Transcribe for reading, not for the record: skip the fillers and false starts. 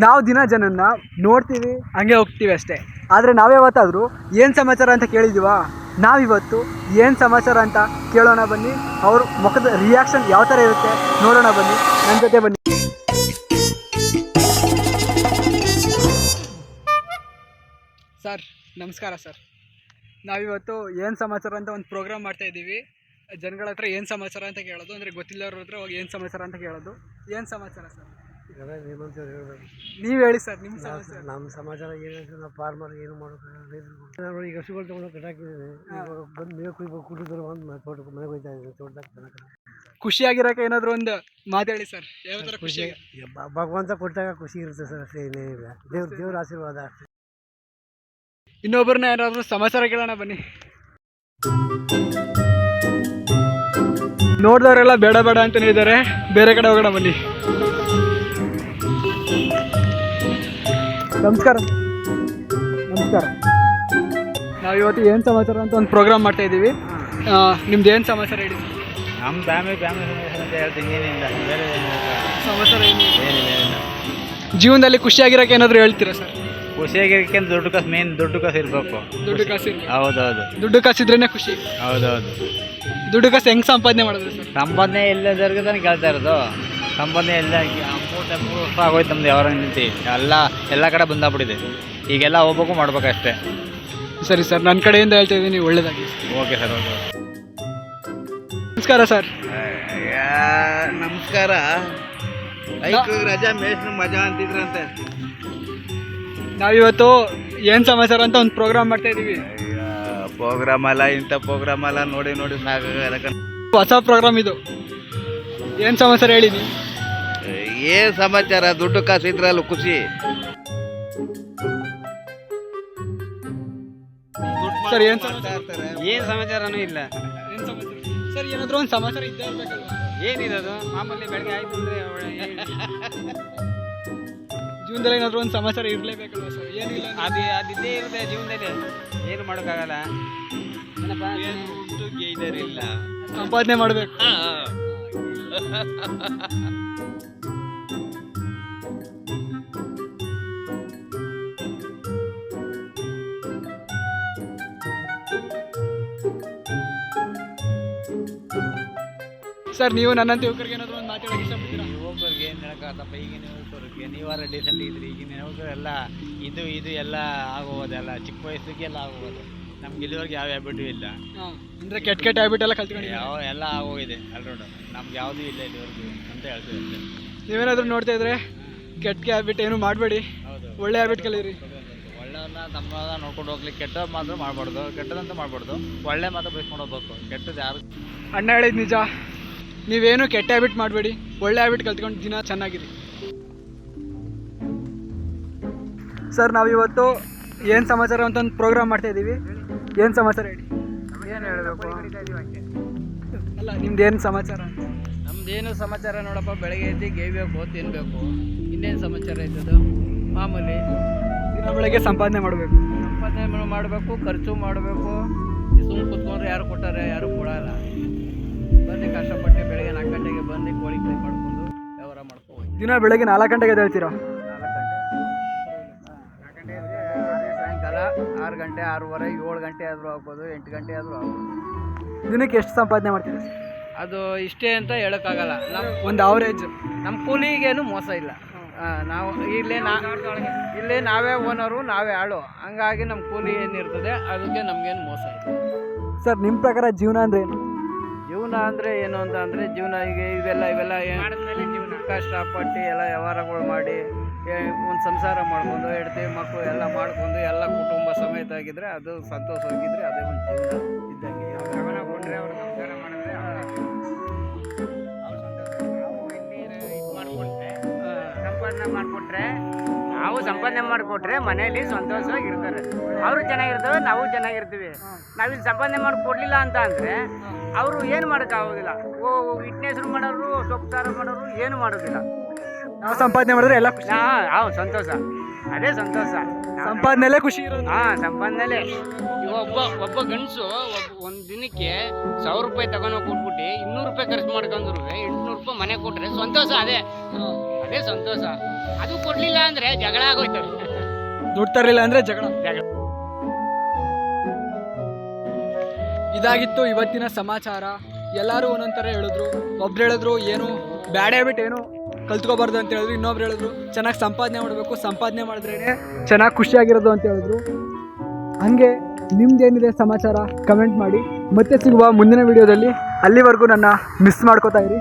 ನಾವು ದಿನ ಜನನ್ನ ನೋಡ್ತೀವಿ ಹಂಗೆ ಹೋಗ್ತೀವಿ ಅಷ್ಟೇ. ಆದರೆ ನಾವ್ಯಾವತ್ತಾದರೂ ಏನು ಸಮಾಚಾರ ಅಂತ ಕೇಳಿದ್ದೀವಾ? ನಾವಿವತ್ತು ಏನು ಸಮಾಚಾರ ಅಂತ ಕೇಳೋಣ ಬನ್ನಿ. ಅವ್ರ ಮುಖದ ರಿಯಾಕ್ಷನ್ ಯಾವ ಥರ ಇರುತ್ತೆ ನೋಡೋಣ ಬನ್ನಿ, ನನ್ನ ಜೊತೆ ಬನ್ನಿ. ಸರ್ ನಮಸ್ಕಾರ ಸರ್. ನಾವಿವತ್ತು ಏನು ಸಮಾಚಾರ ಅಂತ ಒಂದು ಪ್ರೋಗ್ರಾಮ್ ಮಾಡ್ತಾಯಿದ್ದೀವಿ. ಜನಗಳ ಹತ್ರ ಏನು ಸಮಾಚಾರ ಅಂತ ಕೇಳೋದು, ಅಂದರೆ ಗೊತ್ತಿಲ್ಲವ್ರ ಹತ್ರ ಹೋಗಿ ಏನು ಸಮಾಚಾರ ಅಂತ ಕೇಳೋದು. ಏನು ಸಮಾಚಾರ ಸರ್? ನೀವು ಹೇಳಿ ಸರ್ ನಿಮ್ಮ ಸಮಾಚಾರ. ನಮ್ಮ ಸಮಾಚಾರ ಏನಂತ ನಾವು ಫಾರ್ಮರ್ ಏನು ಮಾಡೋದು, ಈಗ ಹಸುಗಳು ತೊಗೊಂಡು ಕಟ್ಟಾಕಿದ್ದೀನಿ. ಬಂದು ಮೇವು ಕುಯ್ಬೇಕು, ಕುಡಿದ್ರು ಒಂದು ತೋಟಕ್ಕೆ ಮನೆಗೆ ಹೋಗ್ತಾ ಇದ್ದೀನಿ. ತೋಟದಾಗ ಖುಷಿಯಾಗಿರೋಕೆ ಏನಾದರೂ ಒಂದು ಮಾತಾಡಿ ಸರ್. ಯಾವ ಥರ ಖುಷಿ? ಭಗವಂತ ಕೊಟ್ಟಾಗ ಖುಷಿ ಇರುತ್ತೆ ಸರ್, ಅಷ್ಟೇ. ಏನೇನಿಲ್ಲ, ದೇವ್ರ ಆಶೀರ್ವಾದ ಅಷ್ಟೇ. ಇನ್ನೊಬ್ಬರನ್ನ ಯಾರಾದರೂ ಸಮಾಚಾರ ಕೇಳೋಣ ಬನ್ನಿ. ನೋಡಿದವರೆಲ್ಲ ಬೇಡ ಬೇಡ ಅಂತಲೇ ಇದ್ದಾರೆ, ಬೇರೆ ಕಡೆ ಹೋಗೋಣ ಬನ್ನಿ. ನಮಸ್ಕಾರ. ನಮಸ್ಕಾರ. ನಾವಿವತ್ತು ಏನು ಸಮಾಚಾರ ಅಂತ ಒಂದು ಪ್ರೋಗ್ರಾಮ್ ಮಾಡ್ತಾ ಇದ್ದೀವಿ. ನಿಮ್ದು ಏನು ಸಮಾಚಾರ ಹೇಳಿ? ನಮ್ಮ ಫ್ಯಾಮಿಲಿ ಅಂತ ಹೇಳ್ತೀನಿ, ಏನಿಲ್ಲ ಬೇರೆ ಸಮಾಚಾರ ಏನಿಲ್ಲ. ಜೀವನದಲ್ಲಿ ಖುಷಿಯಾಗಿರೋಕೆ ಏನಾದರೂ ಹೇಳ್ತೀರಾ ಸರ್? ಖುಷಿಯಾಗಿರೋಕ್ಕೆ ದುಡ್ಡು ಕಾಸು, ಮೇನ್ ದುಡ್ಡು ಕಾಸು ಇರಬೇಕು. ದುಡ್ಡು ಕಾಸು? ಹೌದೌದು, ದುಡ್ಡು ಕಾಸಿದ್ರೇ ಖುಷಿ. ಹೌದೌದು. ದುಡ್ಡು ಕಾಸು ಹೆಂಗೆ ಸಂಪಾದನೆ ಮಾಡೋದು ಸರ್? ಸಂಪಾದನೆ ಎಲ್ಲದರ್ಗೆ ತಾನೇ ಕೇಳ್ತಾ ಇರೋದು. ಸಂಪಾದನೆ ಎಲ್ಲ 3 ವರ್ಷ ಆಗೋಯ್ತು ನಮ್ದು. ಯಾವಾಗ ನಿಂತು ಎಲ್ಲ ಕಡೆ ಬಂದಾಗ್ಬಿಟ್ಟಿದೆ. ಈಗೆಲ್ಲ ಹೋಗ್ಬೇಕು, ಮಾಡ್ಬೇಕಷ್ಟೇ. ಸರಿ ಸರ್, ನನ್ನ ಕಡೆಯಿಂದ ಹೇಳ್ತಾ ಇದ್ದೀನಿ, ಒಳ್ಳೆಯದಾಗಿ. Okay sir, okay. ನಮಸ್ಕಾರ ಸರ್. ನಮಸ್ಕಾರ. ರಜಾ ಮೇಷ್ನ ಮಜಾ ಅಂತಿದ್ರಂತೆ. ನಾವಿವತ್ತು ಏನು ಸಮಾಚಾರ ಅಂತ ಒಂದು ಪ್ರೋಗ್ರಾಮ್ ಮಾಡ್ತಾ ಇದ್ದೀವಿ. ಪ್ರೋಗ್ರಾಮ್ ಅಲ್ಲ, ಇಂಥ ಪ್ರೋಗ್ರಾಮ್ ಅಲ್ಲ, ನೋಡಿ ಹೊಸ ಪ್ರೋಗ್ರಾಮ್ ಇದು. ಏನು ಸಮಾಚಾರ ಹೇಳಿ ನೀವು? ಏನು ಸಮಾಚಾರ? ದುಡ್ಡು ಕಾಸು ಇದ್ರಲ್ಲ ಖುಷಿ ಸರ್. ಏನು ಸಮಾಚಾರ? ಏನು ಸಮಾಚಾರನೂ ಇಲ್ಲ. ಏನು ಸಮಾಚಾರ ಸರ್? ಏನಾದರೂ ಒಂದು ಸಮಾಚಾರ ಇದ್ದೇ ಇರಬೇಕಲ್ವ? ಏನಿರೋದು ಮಾಮೂಲಿ, ಬೆಳಗ್ಗೆ ಆಯ್ತು ಅಂದರೆ ಜೀವನದಲ್ಲಿ ಏನಾದರೂ ಒಂದು ಸಮಾಚಾರ ಇರಲೇಬೇಕಲ್ವ ಸರ್? ಏನಿಲ್ಲ ಅದಿದ್ದೇ ಇರುತ್ತೆ ಜೀವನದಲ್ಲಿ, ಏನು ಮಾಡೋಕ್ಕಾಗಲ್ಲ. ಇಲ್ಲ, ಸಂಪಾದನೆ ಮಾಡಬೇಕು. ಸರ್, ನೀವು ನನ್ನಂತ ಯುವಕರಿಗೆ ಏನಾದರೂ ಒಂದು ಮಾತಾಡೋಕೆ ಇಷ್ಟಪಡ್ತೀರಾ? ಯುವಕರಿಗೆ ಏನು ಹೇಳೋಕ್ಕಾಗತ್ತಪ್ಪ, ಈಗಿನ ಯುವಕರಿಗೆ. ನೀವಾರ ಡೀಸೆಂಟ್ ಇದ್ರಿ. ಈಗಿನ ಯುವಕರೆಲ್ಲ ಇದು ಎಲ್ಲ ಆಗೋದೆಲ್ಲ ಚಿಕ್ಕ ವಯಸ್ಸಿಗೆ ಎಲ್ಲ ಆಗೋದು. ನಮ್ಗೆ ಇಲ್ಲಿವರೆಗೆ ಯಾವ ಹ್ಯಾಬಿಟು ಇಲ್ಲ. ಅಂದರೆ ಕೆಟ್ಟ ಹ್ಯಾಬಿಟ್ ಎಲ್ಲ ಕಲ್ತ್ಕೊಂಡು ಎಲ್ಲ ಆಗೋಗಿದೆ ಆಲ್ರೌಂಡ್. ನಮ್ಗೆ ಯಾವುದೂ ಇಲ್ಲ ಇಲ್ಲಿವರೆಗೂ ಅಂತ ಹೇಳ್ತೀವಿ. ನೀವೇನಾದರೂ ನೋಡ್ತಾ ಇದ್ರೆ ಕೆಟ್ಟ ಹ್ಯಾಬಿಟ್ ಏನು ಮಾಡಬೇಡಿ. ಹೌದು, ಒಳ್ಳೆ ಹ್ಯಾಬಿಟ್ ಕಲೀರಿ. ಒಳ್ಳೆಯವ್ರನ್ನ ತಮ್ಮನ್ನ ನೋಡ್ಕೊಂಡು ಹೋಗ್ಲಿಕ್ಕೆ, ಕೆಟ್ಟದ್ದು ಮಾತ್ರ ಮಾಡಬಾರ್ದು, ಕೆಟ್ಟದಂತ ಮಾಡಬಾರ್ದು, ಒಳ್ಳೆ ಮಾತ್ರ ಬೆಳೆಸ್ಕೊಂಡು ಹೋಗ್ಬೇಕು. ಕೆಟ್ಟದ್ದು ಯಾರು ಅಣ್ಣ ಹೇಳಿದ ನಿಜ. ನೀವೇನು ಕೆಟ್ಟ ಹ್ಯಾಬಿಟ್ ಮಾಡಬೇಡಿ, ಒಳ್ಳೆ ಹ್ಯಾಬಿಟ್ ಕಲ್ತ್ಕೊಂಡು ದಿನ ಚೆನ್ನಾಗಿರಿ. ಸರ್, ನಾವಿವತ್ತು ಏನು ಸಮಾಚಾರ ಅಂತ ಒಂದು ಪ್ರೋಗ್ರಾಮ್ ಮಾಡ್ತಾ ಇದ್ದೀವಿ. ಏನು ಸಮಾಚಾರ ಹೇಳಿ? ಏನು ಹೇಳಬೇಕು? ಅಲ್ಲ, ನಿಮ್ದು ಏನು ಸಮಾಚಾರ ಅಂತ? ನಮ್ದೇನು ಸಮಾಚಾರ ನೋಡಪ್ಪ, ಬೆಳಗ್ಗೆ ಎದ್ದು ಗೇಯ್ಬೇಕು, ತಿನ್ನಬೇಕು, ಇನ್ನೇನು ಸಮಾಚಾರ ಇದ್ದದ್ದು ಮಾಮೂಲಿ. ದಿನ ಬೆಳಗ್ಗೆ ಸಂಪಾದನೆ ಮಾಡಬೇಕು, ಖರ್ಚು ಮಾಡಬೇಕು. ಸುಮ್ಮನೆ ಕೂತ್ಕೊಂಡ್ರೆ ಯಾರು ಕೊಟ್ಟಾರೆ? ಯಾರು ಕೊಡಲ್ಲ. ಬಂದು ಕಷ್ಟಪಟ್ಟು ಬೆಳಗ್ಗೆ 4 ಗಂಟೆಗೆ ಬಂದು ಕೋಳಿ ಫ್ರೈ ಮಾಡ್ಕೊಂಡು ವ್ಯವಹಾರ ಮಾಡ್ಕೊಂಡು ದಿನ ಬೆಳಗ್ಗೆ 4 ಗಂಟೆಗೆ ಎದ್ದೇಳ್ತೀರಾ? 4 ಗಂಟೆ ಸಾಯಂಕಾಲ 6 ಗಂಟೆ, 6:30, 7 ಗಂಟೆ ಆದರೂ ಆಗ್ಬೋದು, 8 ಗಂಟೆ ಆದರೂ ಆಗ್ಬೋದು. ದಿನಕ್ಕೆ ಎಷ್ಟು ಸಂಪಾದನೆ ಮಾಡ್ತೀರಾ? ಅದು ಇಷ್ಟೇ ಅಂತ ಹೇಳೋಕ್ಕಾಗಲ್ಲ. ಒಂದು ಆವ್ರೇಜ್. ನಮ್ಮ ಕೂಲಿಗೇನು ಮೋಸ ಇಲ್ಲ. ನಾವು ಇಲ್ಲಿ ನಾವೇ ಓನರು, ನಾವೇ ಆಳು. ಹಂಗಾಗಿ ನಮ್ಮ ಕೂಲಿ ಏನಿರ್ತದೆ ಅದಕ್ಕೆ ನಮಗೇನು ಮೋಸ ಇಲ್ಲ. ಸರ್, ನಿಮ್ಮ ಪ್ರಕಾರ ಜೀವನ ಅಂದರೆ ಏನು? ಜೀವನ ಅಂದರೆ ಏನು ಅಂತ ಅಂದರೆ, ಜೀವನ ಈಗ ಇವೆಲ್ಲ ಜೀವನ ಕಷ್ಟಪಟ್ಟು ಎಲ್ಲ ವ್ಯವಹಾರಗಳು ಮಾಡಿ ಒಂದು ಸಂಸಾರ ಮಾಡ್ಕೊಂಡು, ಹೆಂಡತಿ ಮಕ್ಕಳು ಎಲ್ಲ ಮಾಡ್ಕೊಂಡು, ಎಲ್ಲ ಕುಟುಂಬ ಸಮೇತ ಆಗಿದ್ರೆ ಅದು ಸಂತೋಷವಾಗಿದ್ದರೆ ಅದೇ ಒಂದು ಜೀವನ ಇದ್ದಂಗೆ. ನಾವು ಸಂಪಾದನೆ ಮಾಡಿಕೊಟ್ರೆ ಮನೆಯಲ್ಲಿ ಸಂತೋಷವಾಗಿರ್ತಾರೆ. ಅವರು ಚೆನ್ನಾಗಿರ್ತವೆ, ನಾವು ಚೆನ್ನಾಗಿರ್ತೀವಿ. ನಾವಿಲ್ಲಿ ಸಂಪಾದನೆ ಮಾಡಿಕೊಡ್ಲಿಲ್ಲ ಅಂತ ಅಂದರೆ ಅವರು ಏನು ಮಾಡೋಕ್ಕಾಗೋದಿಲ್ಲ. ಹಿಟ್ಟಿನ ಹೆಸರು ಮಾಡೋರು, ಸೊಪ್ಪು ಸಾರು ಮಾಡೋರು ಏನು ಮಾಡೋದಿಲ್ಲ. ನಾವು ಸಂಪಾದನೆ ಮಾಡಿದ್ರೆ ಎಲ್ಲ ಖುಷಿ. ಹೌದು, ಸಂತೋಷ. ಅದೇ ಸಂತೋಷ. ಸಂಪಾದನೆಯಲ್ಲೇ ಖುಷಿ ಇರೋದು. ಸಂಪಾದನೆಯಲ್ಲೇ. ಈಗ ಒಬ್ಬ ಗಂಡಸು ಒಂದು ದಿನಕ್ಕೆ 1000 ರೂಪಾಯಿ ತಗೊಂಡೋಗಿ ಕೊಟ್ಬಿಟ್ಟು 200 ರೂಪಾಯಿ ಖರ್ಚು ಮಾಡ್ಕೊಂಡ್ರು 800 ರೂಪಾಯಿ ಮನೆ ಕೊಟ್ಟರೆ ಸಂತೋಷ. ಅದೇ ಅದೇ ಸಂತೋಷ. ಅದು ಕೊಡ್ಲಿಲ್ಲ ಅಂದ್ರೆ ಜಗಳ ಆಗೋಯ್ತವೆ. ದುಡ್ಡು ತರಲಿಲ್ಲ ಅಂದರೆ ಜಗಳ. ಇದಾಗಿತ್ತು ಇವತ್ತಿನ ಸಮಾಚಾರ. ಎಲ್ಲರೂ ಒಂದೊಂದು ಥರ ಹೇಳಿದ್ರು. ಒಬ್ರು ಹೇಳಿದ್ರು ಏನು ಬ್ಯಾಡ್ ಹ್ಯಾಬಿಟ್ ಏನು ಕಲ್ತ್ಕೋಬಾರ್ದು ಅಂತ ಹೇಳಿದ್ರು. ಇನ್ನೊಬ್ರು ಹೇಳಿದ್ರು ಚೆನ್ನಾಗಿ ಸಂಪಾದನೆ ಮಾಡಬೇಕು, ಸಂಪಾದನೆ ಮಾಡಿದ್ರೇ ಚೆನ್ನಾಗಿ ಖುಷಿಯಾಗಿರೋದು ಅಂತ ಹೇಳಿದ್ರು. ಹಾಗೆ ನಿಮ್ದೇನಿದೆ ಸಮಾಚಾರ ಕಮೆಂಟ್ ಮಾಡಿ. ಮತ್ತೆ ಸಿಗುವ ಮುಂದಿನ ವಿಡಿಯೋದಲ್ಲಿ. ಅಲ್ಲಿವರೆಗೂ ನನ್ನ ಮಿಸ್ ಮಾಡ್ಕೋತಾ ಇರಿ.